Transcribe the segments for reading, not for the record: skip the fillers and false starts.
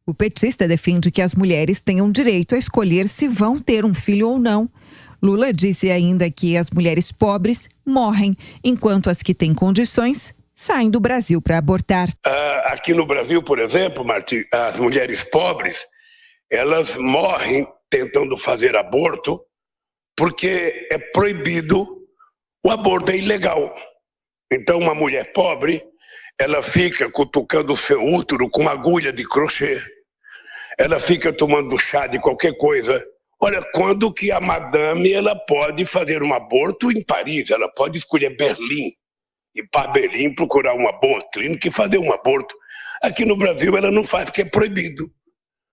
O petista defende que as mulheres tenham direito a escolher se vão ter um filho ou não. Lula disse ainda que as mulheres pobres morrem, enquanto as que têm condições saem do Brasil para abortar. Aqui no Brasil, por exemplo, Martim, as mulheres pobres, elas morrem tentando fazer aborto porque é proibido, o aborto é ilegal. Então, uma mulher pobre, ela fica cutucando o seu útero com uma agulha de crochê. Ela fica tomando chá de qualquer coisa. Olha, quando que a madame ela pode fazer um aborto em Paris? Ela pode escolher Berlim, ir para Berlim procurar uma boa clínica e fazer um aborto. Aqui no Brasil ela não faz porque é proibido.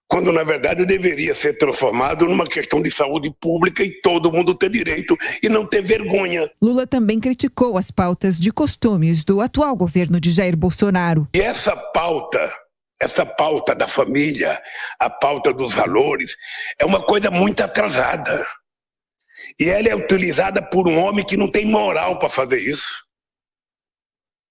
Quando na verdade deveria ser transformado numa questão de saúde pública e todo mundo ter direito e não ter vergonha. Lula também criticou as pautas de costumes do atual governo de Jair Bolsonaro. E essa pauta da família, a pauta dos valores, é uma coisa muito atrasada. E ela é utilizada por um homem que não tem moral para fazer isso.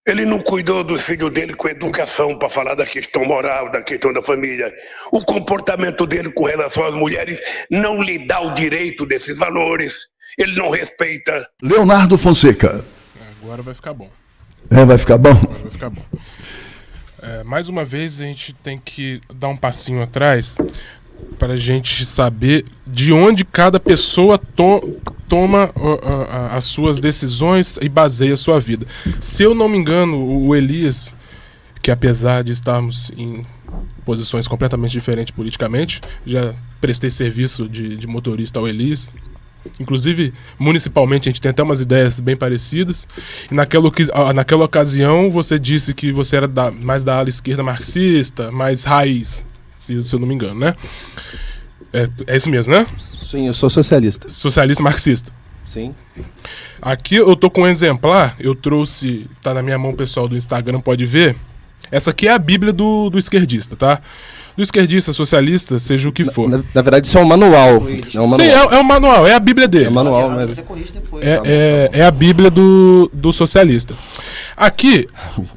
Ele não cuidou dos filhos dele com educação para falar da questão moral, da questão da família. O comportamento dele com relação às mulheres não lhe dá o direito desses valores. Ele não respeita. Leonardo Fonseca. Agora vai ficar bom. Vai ficar bom? Agora vai ficar bom. Mais uma vez a gente tem que dar um passinho atrás para a gente saber de onde cada pessoa toma as suas decisões e baseia a sua vida. Se eu não me engano, o Elias, que apesar de estarmos em posições completamente diferentes politicamente, já prestei serviço de motorista ao Elias. Inclusive, municipalmente, a gente tem até umas ideias bem parecidas. E naquela ocasião, você disse que você era mais da ala esquerda marxista, mais raiz, se eu não me engano, né? É isso mesmo, né? Sim, eu sou socialista. Socialista marxista. Sim. Aqui eu tô com um exemplar, eu trouxe, tá na minha mão, pessoal do Instagram pode ver. Essa aqui é a Bíblia do esquerdista, tá? Do esquerdista, socialista, seja o que for. Na verdade, isso é um manual. Sim, é um manual, é a Bíblia deles. É um manual, né? É a Bíblia do socialista. Aqui,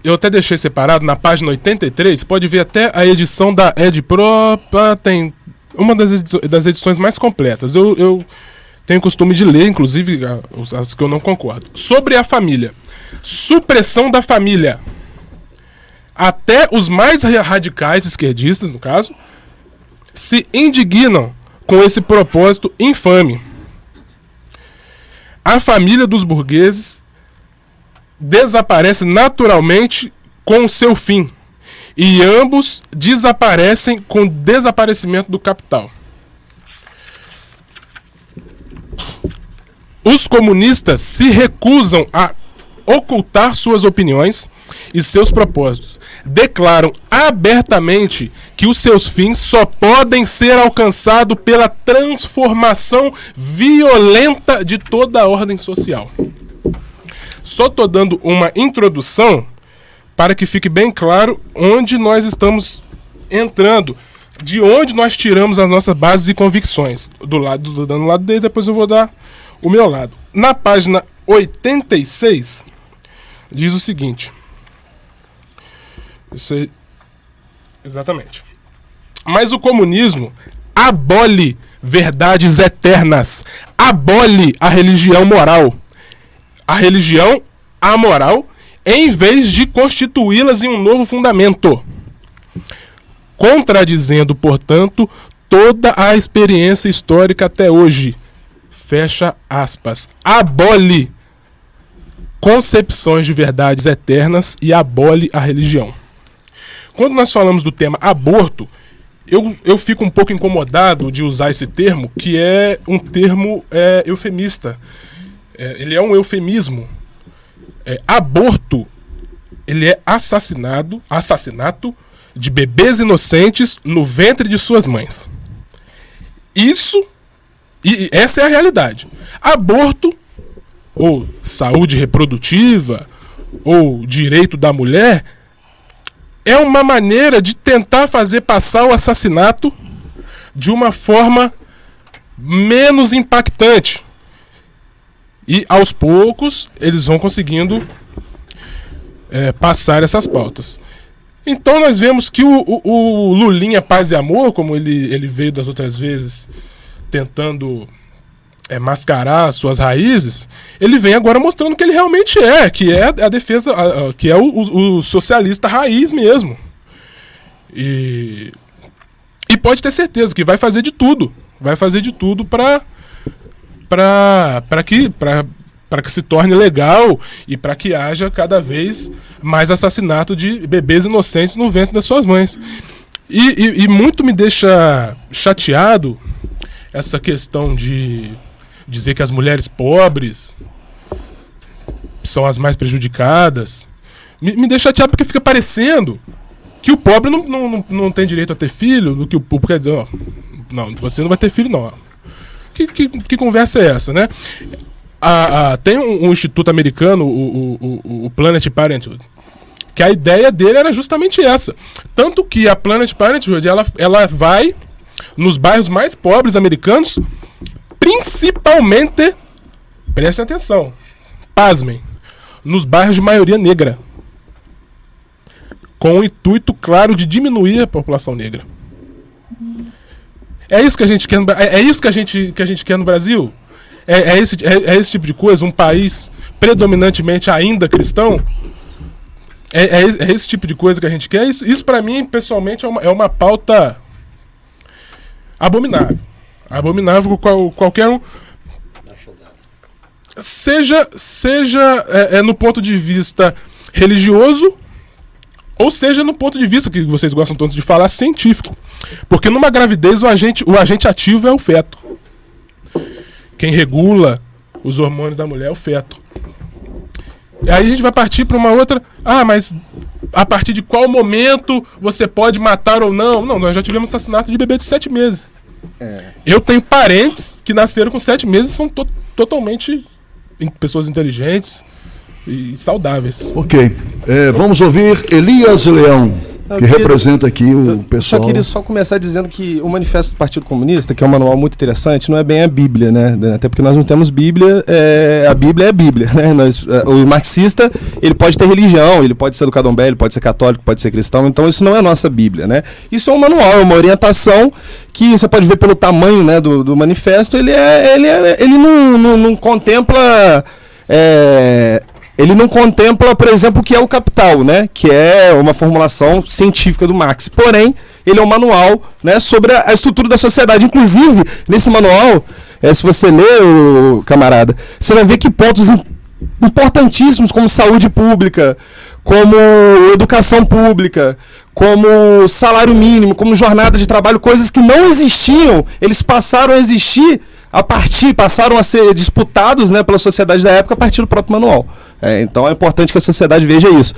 eu até deixei separado, na página 83, pode ver até a edição da EdPro, tem uma das edições mais completas. Eu tenho costume de ler, inclusive, as que eu não concordo. Sobre a família. Supressão da família. Até os mais radicais esquerdistas, no caso, se indignam com esse propósito infame. A família dos burgueses desaparece naturalmente com o seu fim, e ambos desaparecem com o desaparecimento do capital. Os comunistas se recusam a ocultar suas opiniões e seus propósitos. Declaram abertamente que os seus fins só podem ser alcançados pela transformação violenta de toda a ordem social. Só estou dando uma introdução para que fique bem claro onde nós estamos entrando, de onde nós tiramos as nossas bases e convicções. Dando o lado dele, depois eu vou dar o meu lado. Na página 86, diz o seguinte. Isso aí, exatamente. Mas o comunismo abole verdades eternas, abole a religião moral, a religião amoral, em vez de constituí-las em um novo fundamento, contradizendo, portanto, toda a experiência histórica até hoje. Fecha aspas. Abole concepções de verdades eternas e abole a religião. Quando nós falamos do tema aborto, eu fico um pouco incomodado de usar esse termo, que é um termo eufemista. Ele é um eufemismo. Aborto, ele é assassinato de bebês inocentes no ventre de suas mães. Essa é a realidade. Aborto, ou saúde reprodutiva, ou direito da mulher, é uma maneira de tentar fazer passar o assassinato de uma forma menos impactante. E aos poucos eles vão conseguindo passar essas pautas. Então nós vemos que o Lulinha Paz e Amor, como ele veio das outras vezes tentando mascarar suas raízes, ele vem agora mostrando que ele realmente que é a defesa, que é o socialista raiz mesmo. E pode ter certeza que vai fazer de tudo para que se torne legal e para que haja cada vez mais assassinato de bebês inocentes no ventre das suas mães. E muito me deixa chateado essa questão de dizer que as mulheres pobres são as mais prejudicadas. Me deixa chateado porque fica parecendo que o pobre não tem direito a ter filho, do que o pobre quer dizer, não, você não vai ter filho, não. Que conversa é essa, né? Tem um instituto americano, o Planned Parenthood, que a ideia dele era justamente essa. Tanto que a Planned Parenthood, ela vai nos bairros mais pobres americanos, principalmente, prestem atenção, pasmem, nos bairros de maioria negra, com o intuito claro de diminuir a população negra. É isso que a gente quer no Brasil? É esse tipo de coisa? Um país predominantemente ainda cristão? É esse tipo de coisa que a gente quer? Isso para mim, pessoalmente, é uma pauta abominável. Abominável qualquer um. Seja no ponto de vista religioso, ou seja no ponto de vista, que vocês gostam tanto de falar, científico. Porque numa gravidez o agente ativo é o feto. Quem regula os hormônios da mulher é o feto. E aí a gente vai partir para uma outra... mas a partir de qual momento você pode matar ou não? Não, nós já tivemos assassinato de bebê de 7 meses. Eu tenho parentes que nasceram com 7 meses e são totalmente pessoas inteligentes e saudáveis. Ok. Vamos ouvir Elias Leão, que representa aqui o pessoal. Só queria começar dizendo que o Manifesto do Partido Comunista, que é um manual muito interessante, não é bem a Bíblia, né? Até porque nós não temos Bíblia, a Bíblia é a Bíblia, né? O marxista, ele pode ter religião, ele pode ser do candomblé, ele pode ser católico, pode ser cristão, então isso não é a nossa Bíblia, né? Isso é um manual, é uma orientação que você pode ver pelo tamanho, né, do manifesto, ele não contempla... Ele não contempla, por exemplo, o que é o Capital, né? Que é uma formulação científica do Marx. Porém, ele é um manual, né, sobre a estrutura da sociedade. Inclusive, nesse manual, se você ler, camarada, você vai ver que pontos importantíssimos como saúde pública, como educação pública, como salário mínimo, como jornada de trabalho, coisas que não existiam, eles passaram a existir passaram a ser disputados, né, pela sociedade da época a partir do próprio manual. Então é importante que a sociedade veja isso.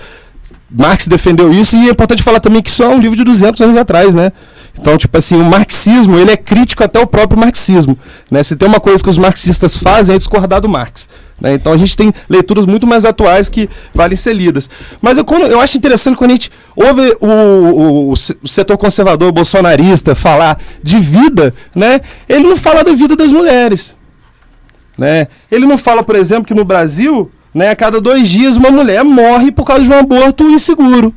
Marx defendeu isso e é importante falar também que isso é um livro de 200 anos atrás, né? Então, tipo assim, o marxismo, ele é crítico até o próprio marxismo, né? Se tem uma coisa que os marxistas fazem é discordar do Marx, né? Então a gente tem leituras muito mais atuais que valem ser lidas. Mas eu acho interessante quando a gente ouve o setor conservador bolsonarista falar de vida, né? Ele não fala da vida das mulheres, né? Ele não fala, por exemplo, que no Brasil, né, a cada 2 dias uma mulher morre por causa de um aborto inseguro.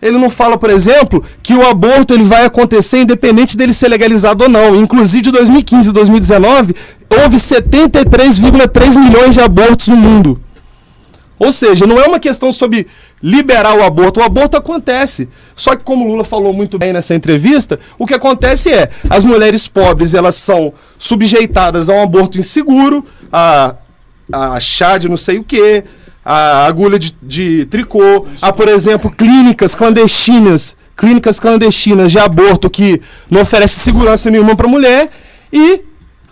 Ele não fala, por exemplo, que o aborto ele vai acontecer independente dele ser legalizado ou não. Inclusive, de 2015 a 2019, houve 73,3 milhões de abortos no mundo. Ou seja, não é uma questão sobre liberar o aborto acontece. Só que, como o Lula falou muito bem nessa entrevista, o que acontece é, as mulheres pobres, elas são subjeitadas a um aborto inseguro, a chá de não sei o quê, a agulha de tricô, por exemplo, clínicas clandestinas de aborto que não oferecem segurança nenhuma para a mulher, e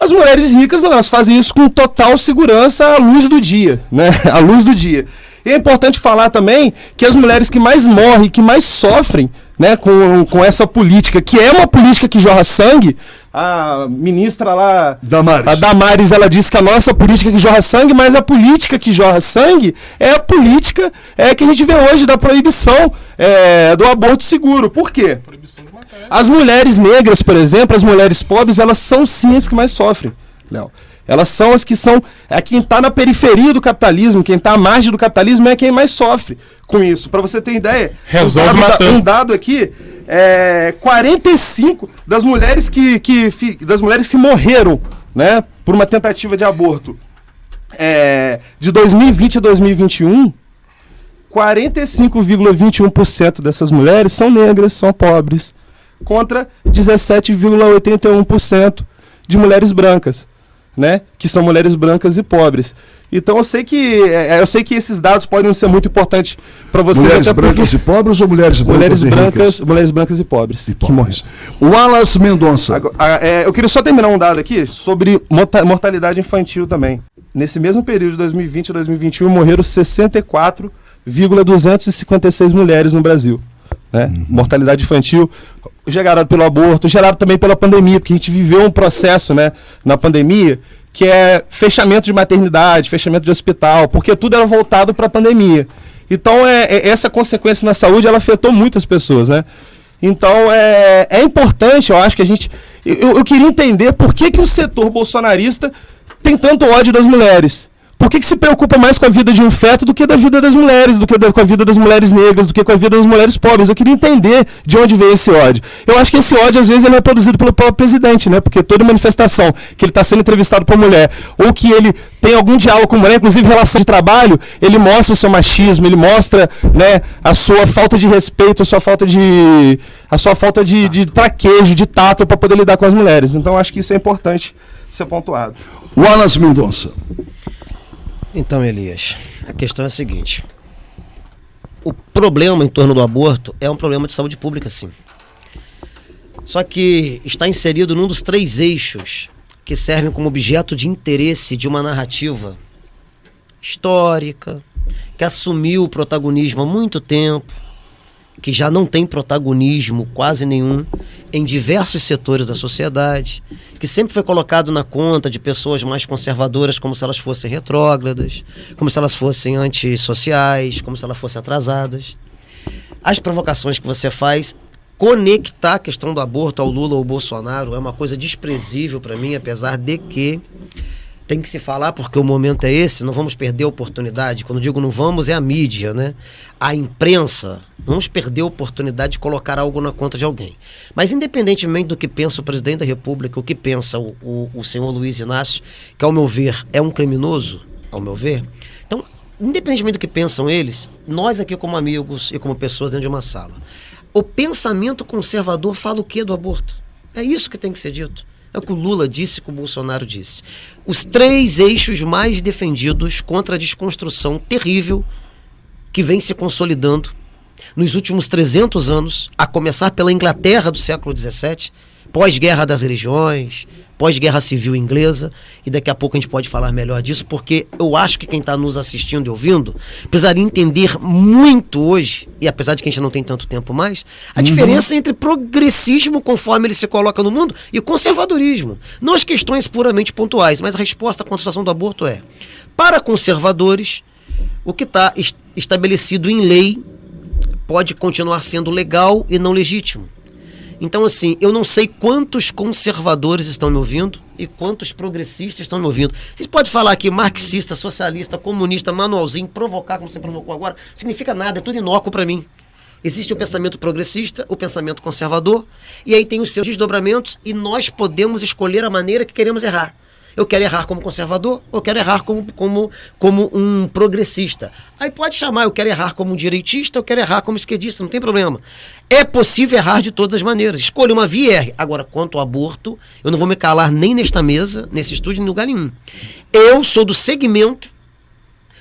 as mulheres ricas, elas fazem isso com total segurança à luz do dia, né? À luz do dia. E é importante falar também que as mulheres que mais morrem, que mais sofrem, né, com essa política, que é uma política que jorra sangue, a ministra lá, a Damares, ela disse que a nossa política que jorra sangue, mas a política que jorra sangue é a política que a gente vê hoje da proibição do aborto seguro. Por quê? As mulheres negras, por exemplo, as mulheres pobres, elas são sim as que mais sofrem, Léo. Elas são as que são... quem está na periferia do capitalismo, quem está à margem do capitalismo é quem mais sofre com isso. Para você ter ideia, Resolve matando. Um dado aqui, 45 das mulheres que morreram, né, por uma tentativa de aborto de 2020 a 2021, 45,21% dessas mulheres são negras, são pobres, contra 17,81% de mulheres brancas, né? Que são mulheres brancas e pobres. Então eu sei que esses dados podem ser muito importantes para vocês. Mulheres brancas e pobres ou mulheres brancas e ricas? Mulheres brancas e pobres. Que morrem. O Wallace Mendonça. Eu queria só terminar um dado aqui sobre mortalidade infantil também. Nesse mesmo período de 2020 a 2021 morreram 64,256 mulheres no Brasil. Né? Mortalidade infantil gerada pelo aborto, gerada também pela pandemia, porque a gente viveu um processo, né, na pandemia, que é fechamento de maternidade, fechamento de hospital, porque tudo era voltado para a pandemia. Então, essa consequência na saúde, ela afetou muitas pessoas, né? Então, é importante, eu acho que a gente... Eu queria entender por que o setor bolsonarista tem tanto ódio das mulheres. Por que se preocupa mais com a vida de um feto do que da vida das mulheres, do que com a vida das mulheres negras, do que com a vida das mulheres pobres? Eu queria entender de onde veio esse ódio. Eu acho que esse ódio, às vezes, ele é produzido pelo próprio presidente, né? Porque toda manifestação que ele está sendo entrevistado por mulher, ou que ele tem algum diálogo com mulher, inclusive relação de trabalho, ele mostra o seu machismo, ele mostra, né, a sua falta de respeito, a sua falta de traquejo, de tato para poder lidar com as mulheres. Então, acho que isso é importante ser pontuado. Wallace Mendonça. Então, Elias, a questão é a seguinte: o problema em torno do aborto é um problema de saúde pública, sim. Só que está inserido num dos 3 eixos que servem como objeto de interesse de uma narrativa histórica, que assumiu o protagonismo há muito tempo, que já não tem protagonismo quase nenhum em diversos setores da sociedade, que sempre foi colocado na conta de pessoas mais conservadoras como se elas fossem retrógradas, como se elas fossem antissociais, como se elas fossem atrasadas. As provocações que você faz, conectar a questão do aborto ao Lula ou ao Bolsonaro é uma coisa desprezível para mim, apesar de que tem que se falar, porque o momento é esse, não vamos perder a oportunidade. Quando digo não vamos, é a mídia, né? A imprensa, não vamos perder a oportunidade de colocar algo na conta de alguém. Mas independentemente do que pensa o presidente da República, o que pensa o senhor Luiz Inácio, que ao meu ver é um criminoso, ao meu ver, então, independentemente do que pensam eles, nós aqui como amigos e como pessoas dentro de uma sala, o pensamento conservador fala o que do aborto? É isso que tem que ser dito. É o que o Lula disse, que o Bolsonaro disse. Os 3 eixos mais defendidos contra a desconstrução terrível que vem se consolidando nos últimos 300 anos, a começar pela Inglaterra do século XVII, pós-guerra das religiões, pós-guerra civil inglesa, e daqui a pouco a gente pode falar melhor disso, porque eu acho que quem está nos assistindo e ouvindo precisaria entender muito hoje, e apesar de que a gente não tem tanto tempo mais, a diferença entre progressismo, conforme ele se coloca no mundo, e conservadorismo. Não as questões puramente pontuais, mas a resposta com a situação do aborto é: para conservadores, o que está estabelecido em lei pode continuar sendo legal e não legítimo. Então, assim, eu não sei quantos conservadores estão me ouvindo e quantos progressistas estão me ouvindo. Vocês podem falar aqui marxista, socialista, comunista, manualzinho, provocar como você provocou agora, não significa nada, é tudo inócuo para mim. Existe o pensamento progressista, o pensamento conservador, e aí tem os seus desdobramentos, e nós podemos escolher a maneira que queremos errar. Eu quero errar como conservador, ou eu quero errar como um progressista. Aí pode chamar, eu quero errar como um direitista, eu quero errar como esquerdista, não tem problema. É possível errar de todas as maneiras. Escolha uma via e erre. Agora, quanto ao aborto, eu não vou me calar nem nesta mesa, nesse estúdio, em lugar nenhum. Eu sou do segmento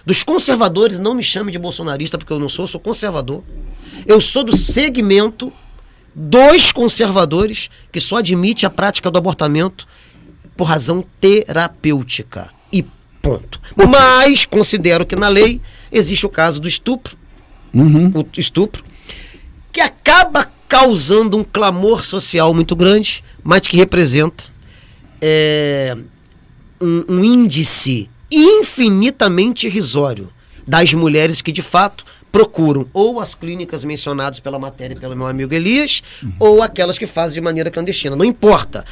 dos conservadores, não me chame de bolsonarista, porque eu não sou conservador. Eu sou do segmento dos conservadores que só admite a prática do abortamento por razão terapêutica. E ponto. Mas considero que na lei existe o caso do estupro, o estupro, que acaba causando um clamor social muito grande, mas que representa um índice infinitamente irrisório das mulheres que de fato procuram ou as clínicas mencionadas pela matéria pelo meu amigo Elias, ou aquelas que fazem de maneira clandestina. Não importa.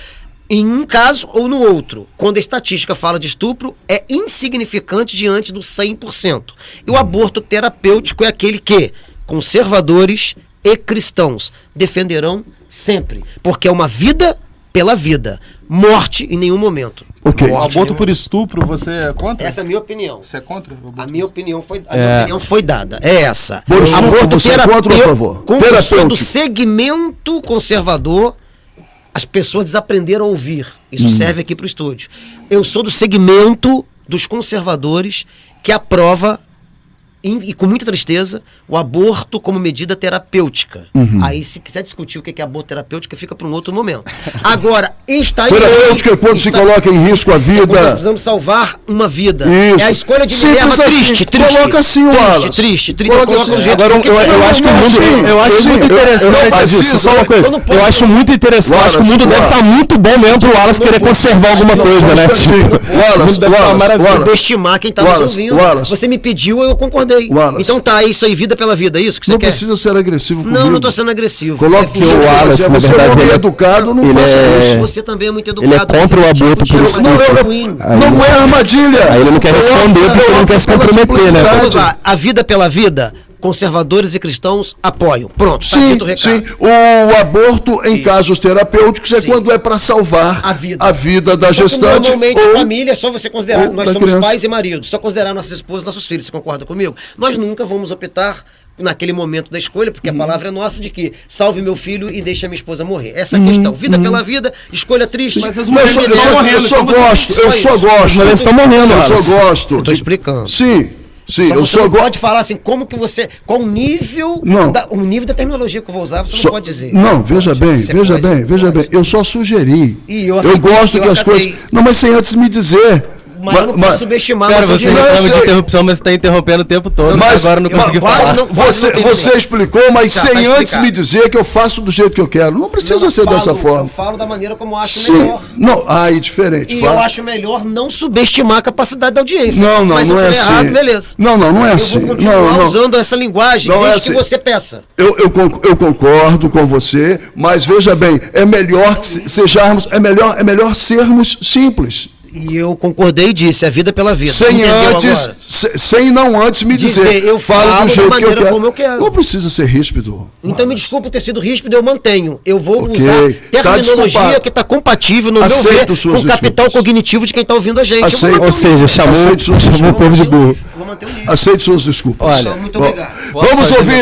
em um caso ou no outro. Quando a estatística fala de estupro, é insignificante diante do 100%. E o aborto terapêutico é aquele que conservadores e cristãos defenderão sempre, porque é uma vida pela vida, morte em nenhum momento. Ok. O aborto por estupro, você é contra? Essa é a minha opinião. Você é contra? A minha opinião foi dada. É essa. Por estupro, você é contra ou a favor? Como eu sou do segmento conservador, as pessoas desaprenderam a ouvir. Isso serve aqui para o estúdio. Eu sou do segmento dos conservadores que aprova, e com muita tristeza, o aborto como medida terapêutica. Aí, se quiser discutir o que é aborto terapêutico, fica para um outro momento. Agora, está em lei... Terapêutica é quando se coloca em risco a vida. Quando nós precisamos salvar uma vida. Isso. É a escolha de Simples Minerva assim. triste. Coloca assim, Wallace. Triste. Coloca assim. Do jeito Agora, que eu acho que o mundo... Eu acho muito interessante... Só uma coisa. Eu acho muito interessante. Eu acho que o mundo deve estar muito bom mesmo pro Wallace querer conservar alguma coisa, né? Wallace, subestimar quem está nos ouvindo. Você me pediu, eu concordei. Então tá, isso aí, vida pela vida, é isso que você quer? Não precisa ser agressivo comigo. Não estou sendo agressivo. Coloque que o Wallace, na verdade, ele é educado, não faça isso. Você também é muito educado. Ele é contra o aborto por estupro. Não é armadilha. Aí ele não quer responder porque ele não quer se comprometer, né? Vamos lá, a vida pela vida, conservadores e cristãos apoiam. Pronto, tá dito o recado. Sim, o aborto em casos terapêuticos é quando é para salvar a vida da gestante. Normalmente, família é só você considerar. Nós somos pais e maridos, só considerar nossas esposas, nossos filhos. Você concorda comigo? Nós nunca vamos optar naquele momento da escolha, porque a palavra é nossa de que salve meu filho e deixe a minha esposa morrer. Essa é a questão. Vida pela vida, escolha triste. Mas as mulheres estão morrendo. Eu só gosto. As mulheres estão morrendo. Eu só gosto. Eu tô explicando. Sim, eu só pode falar assim, como que você, qual o nível da terminologia que eu vou usar, você não pode dizer. Não, veja bem, eu só sugeri. Eu gosto que as coisas... Não, mas sem antes me dizer... Mas eu não posso subestimar. Cara, você reclama de interrupção, mas você está interrompendo o tempo todo. Mas agora não consegui falar. Você explicou, mas sem antes me dizer que eu faço do jeito que eu quero. Não precisa ser dessa forma. Eu falo da maneira como eu acho melhor. Não, aí diferente. E eu acho melhor não subestimar a capacidade da audiência. Mas não é assim. Errado, beleza. Não é assim. Eu vou continuar usando essa linguagem desde que você peça. Eu concordo com você, mas veja bem, é melhor que sejamos, é melhor sermos simples. E eu concordei e disse, é vida pela vida. Sem não antes me dizer. Eu falo do jeito da maneira como eu quero. Não precisa ser ríspido. Então me desculpe ter sido ríspido, eu mantenho. Eu vou usar terminologia que está compatível, no meu ver, com o capital cognitivo de quem está ouvindo a gente. Ou seja, chamou o povo de burro. Vou manter o nível. Aceite suas desculpas. Olha, muito obrigado.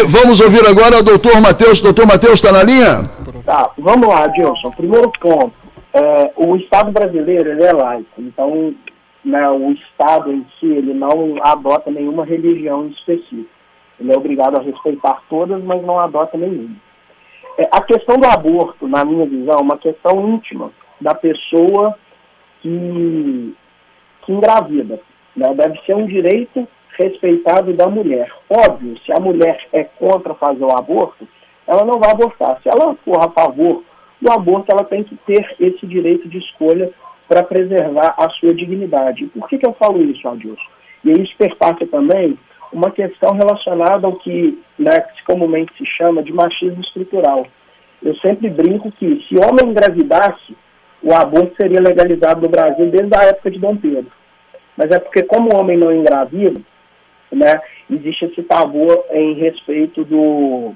Vamos ouvir agora o doutor Matheus. Doutor Matheus está na linha? Tá, vamos lá, Dilson. Primeiro ponto. O Estado brasileiro ele é laico, então o Estado em si ele não adota nenhuma religião em específico. Ele é obrigado a respeitar todas, mas não adota nenhuma. A questão do aborto, na minha visão, é uma questão íntima da pessoa que engravida. Né? Deve ser um direito respeitado da mulher. Óbvio, se a mulher é contra fazer o aborto, ela não vai abortar. Se ela for a favor do aborto, ela tem que ter esse direito de escolha para preservar a sua dignidade. E por que eu falo isso, Adilson? E isso perpassa também uma questão relacionada ao que comumente se chama de machismo estrutural. Eu sempre brinco que se homem engravidasse, o aborto seria legalizado no Brasil desde a época de Dom Pedro. Mas é porque como o homem não engravida, existe esse tabu em respeito do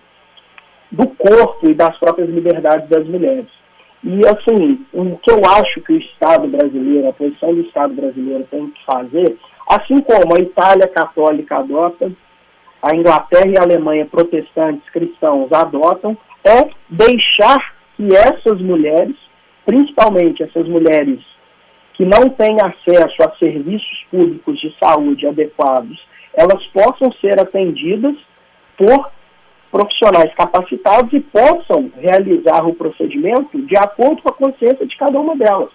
corpo e das próprias liberdades das mulheres. E, assim, o que eu acho que o Estado brasileiro, a posição do Estado brasileiro tem que fazer, assim como a Itália católica adota, a Inglaterra e a Alemanha protestantes cristãos adotam, é deixar que essas mulheres, principalmente essas mulheres que não têm acesso a serviços públicos de saúde adequados, elas possam ser atendidas por profissionais capacitados e possam realizar o procedimento de acordo com a consciência de cada uma delas.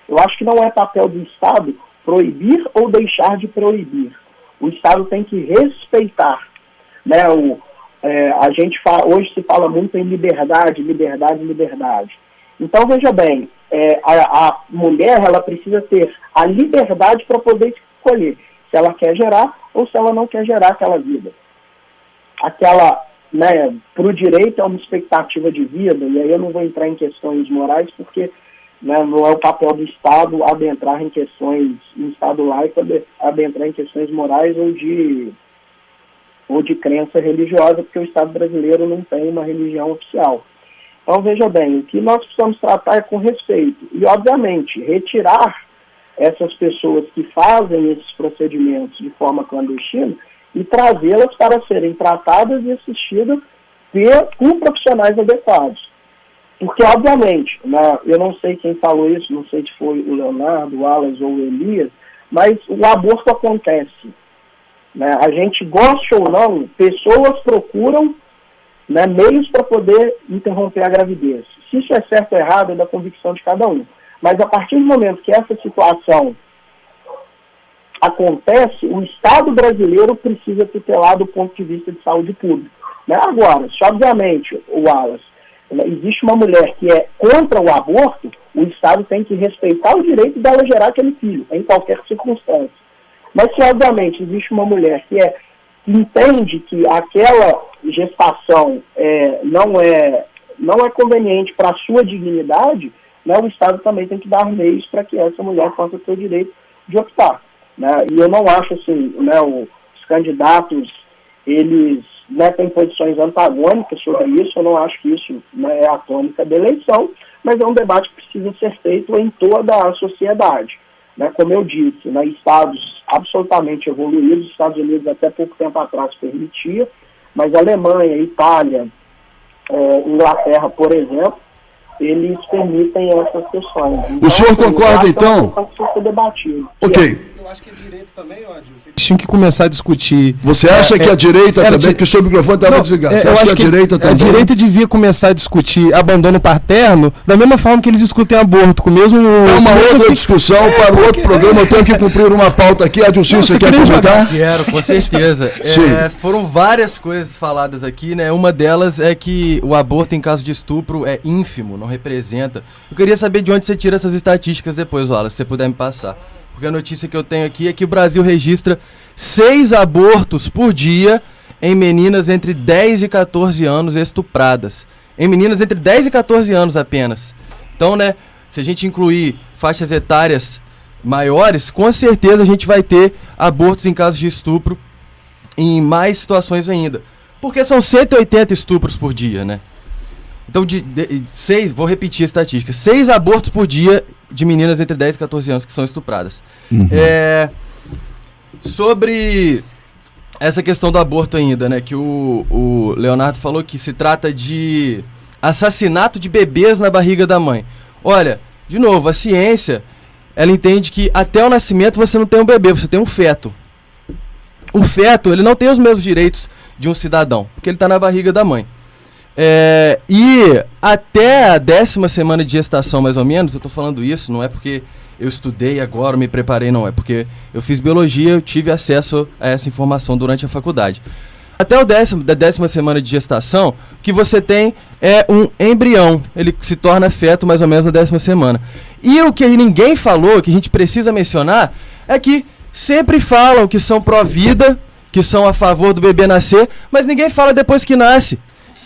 Eu acho que não é papel do Estado proibir ou deixar de proibir. O Estado tem que respeitar. A gente hoje se fala muito em liberdade. Então, veja bem, a mulher ela precisa ter a liberdade para poder escolher se ela quer gerar ou se ela não quer gerar aquela vida. Para o direito é uma expectativa de vida, e aí eu não vou entrar em questões morais, porque né, não é o papel do Estado adentrar em questões, um Estado laico, adentrar em questões morais ou de crença religiosa, porque o Estado brasileiro não tem uma religião oficial. Então, veja bem, o que nós precisamos tratar é com respeito. E, obviamente, retirar essas pessoas que fazem esses procedimentos de forma clandestina e trazê-las para serem tratadas e assistidas por profissionais adequados. Porque, obviamente, né, eu não sei quem falou isso, não sei se foi o Leonardo, o Wallace ou o Elias, mas o aborto acontece. Né? A gente, goste ou não, pessoas procuram, né, meios para poder interromper a gravidez. Se isso é certo ou errado, é da convicção de cada um. Mas a partir do momento que essa situação acontece, o Estado brasileiro precisa tutelar do ponto de vista de saúde pública. Né? Agora, se obviamente, o Wallace, existe uma mulher que é contra o aborto, o Estado tem que respeitar o direito dela gerar aquele filho, em qualquer circunstância. Mas se obviamente existe uma mulher que entende que aquela gestação não é conveniente para a sua dignidade, né, o Estado também tem que dar meios para que essa mulher possa ter o direito de optar. Né? E eu não acho assim, né, os candidatos, eles, né, têm posições antagônicas sobre isso, eu não acho que isso, né, é a tônica da eleição, mas é um debate que precisa ser feito em toda a sociedade. Né? Como eu disse, né, estados absolutamente evoluídos, os Estados Unidos até pouco tempo atrás permitia, mas a Alemanha, Itália, Inglaterra, por exemplo, eles permitem essas questões. Então, o senhor concorda, então? Precisa ser debatido. Ok. Eu acho que é direito também, Odilson. Eles tinham que começar a discutir. Você acha que a direita também, porque o seu microfone estava desligado, você acha que a direita também? A direita devia começar a discutir abandono paterno da mesma forma que eles discutem aborto, com o mesmo... É uma outra discussão para o outro programa, eu tenho que cumprir uma pauta aqui. Adilson, você quer comentar? Quero, com certeza. Foram várias coisas faladas aqui, né? Uma delas é que o aborto em caso de estupro é ínfimo, não representa. Eu queria saber de onde você tira essas estatísticas depois, Wallace, se você puder me passar. Porque a notícia que eu tenho aqui é que o Brasil registra 6 abortos por dia em meninas entre 10 e 14 anos estupradas. Em meninas entre 10 e 14 anos apenas. Então, né, se a gente incluir faixas etárias maiores, com certeza a gente vai ter abortos em casos de estupro em mais situações ainda. Porque são 180 estupros por dia, né? Então, vou repetir a estatística, 6 abortos por dia de meninas entre 10 e 14 anos que são estupradas. Uhum. Sobre essa questão do aborto ainda, né, que o Leonardo falou que se trata de assassinato de bebês na barriga da mãe. Olha, de novo, a ciência, ela entende que até o nascimento você não tem um bebê, você tem um feto. O feto, ele não tem os mesmos direitos de um cidadão, porque ele está na barriga da mãe. E até a 10ª semana de gestação, mais ou menos, eu estou falando isso, não é porque eu estudei agora, me preparei, não, é porque eu fiz biologia, eu tive acesso a essa informação durante a faculdade. Até a 10ª semana de gestação, o que você tem é um embrião, ele se torna feto mais ou menos na 10ª semana. E o que ninguém falou, que a gente precisa mencionar, é que sempre falam que são pró-vida, que são a favor do bebê nascer, mas ninguém fala depois que nasce.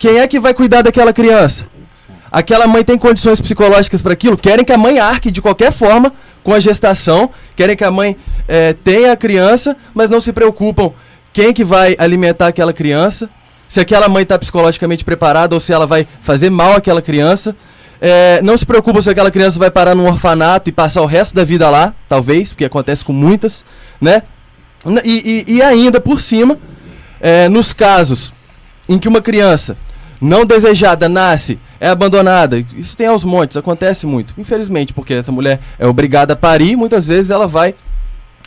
Quem é que vai cuidar daquela criança? Aquela mãe tem condições psicológicas para aquilo? Querem que a mãe arque de qualquer forma com a gestação, querem que a mãe tenha a criança, mas não se preocupam quem que vai alimentar aquela criança, se aquela mãe está psicologicamente preparada ou se ela vai fazer mal àquela criança. Não se preocupam se aquela criança vai parar num orfanato e passar o resto da vida lá, talvez, porque acontece com muitas, né? E ainda por cima, nos casos em que uma criança não desejada nasce, é abandonada, isso tem aos montes, acontece muito, infelizmente, porque essa mulher é obrigada a parir, muitas vezes ela vai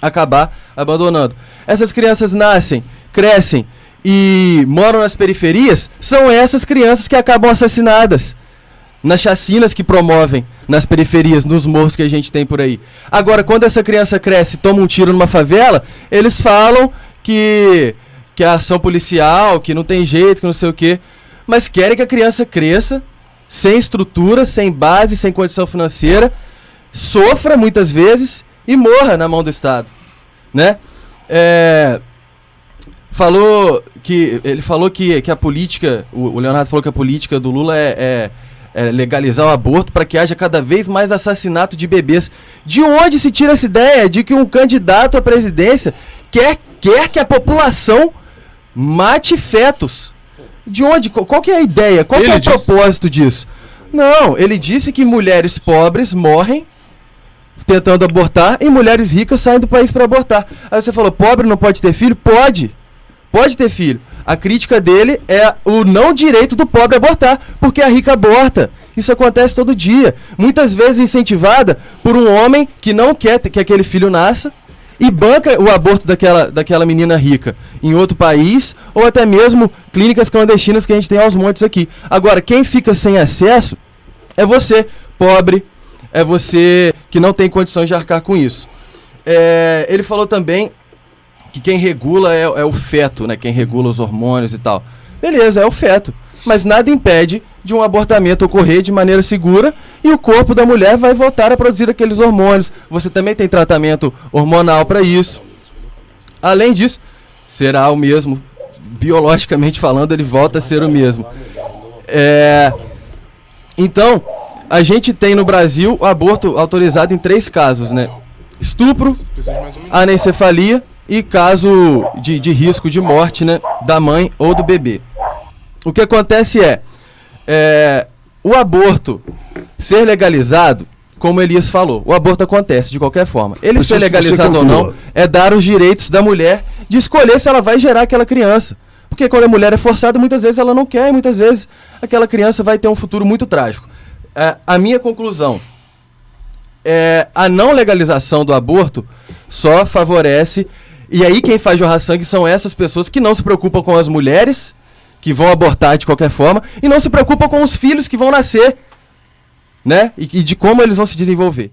acabar abandonando. Essas crianças nascem, crescem e moram nas periferias, são essas crianças que acabam assassinadas nas chacinas que promovem nas periferias, nos morros que a gente tem por aí. Agora, quando essa criança cresce e toma um tiro numa favela, eles falam que a ação policial, que não tem jeito, que não sei o quê, mas querem que a criança cresça sem estrutura, sem base, sem condição financeira, sofra muitas vezes e morra na mão do Estado, né? Ele falou que a política, o Leonardo falou que a política do Lula é legalizar o aborto para que haja cada vez mais assassinato de bebês. De onde se tira essa ideia de que um candidato à presidência quer que a população mate fetos? De onde? Qual que é a ideia? Qual que é o propósito disso? Não, ele disse que mulheres pobres morrem tentando abortar e mulheres ricas saem do país para abortar. Aí você falou, pobre não pode ter filho? Pode ter filho. A crítica dele é o não direito do pobre abortar, porque a rica aborta. Isso acontece todo dia. Muitas vezes incentivada por um homem que não quer que aquele filho nasça e banca o aborto daquela menina rica em outro país, ou até mesmo clínicas clandestinas que a gente tem aos montes aqui. Agora, quem fica sem acesso é você, pobre, é você que não tem condições de arcar com isso. Ele falou também que quem regula é o feto, né? Quem regula os hormônios e tal. Beleza, é o feto. Mas nada impede de um abortamento ocorrer de maneira segura e o corpo da mulher vai voltar a produzir aqueles hormônios. Você também tem tratamento hormonal para isso. Além disso, será o mesmo. Biologicamente falando, ele volta a ser o mesmo. Então, a gente tem no Brasil o aborto autorizado em 3 casos, né? Estupro, anencefalia e caso de risco de morte, né, da mãe ou do bebê. O que acontece o aborto ser legalizado, como Elias falou, o aborto acontece de qualquer forma. Ele ser legalizado ou não é dar os direitos da mulher de escolher se ela vai gerar aquela criança. Porque quando a mulher é forçada, muitas vezes ela não quer e muitas vezes aquela criança vai ter um futuro muito trágico. A minha conclusão a não legalização do aborto só favorece. E aí quem faz jorrar sangue são essas pessoas que não se preocupam com as mulheres que vão abortar de qualquer forma e não se preocupam com os filhos que vão nascer, né? E de como eles vão se desenvolver.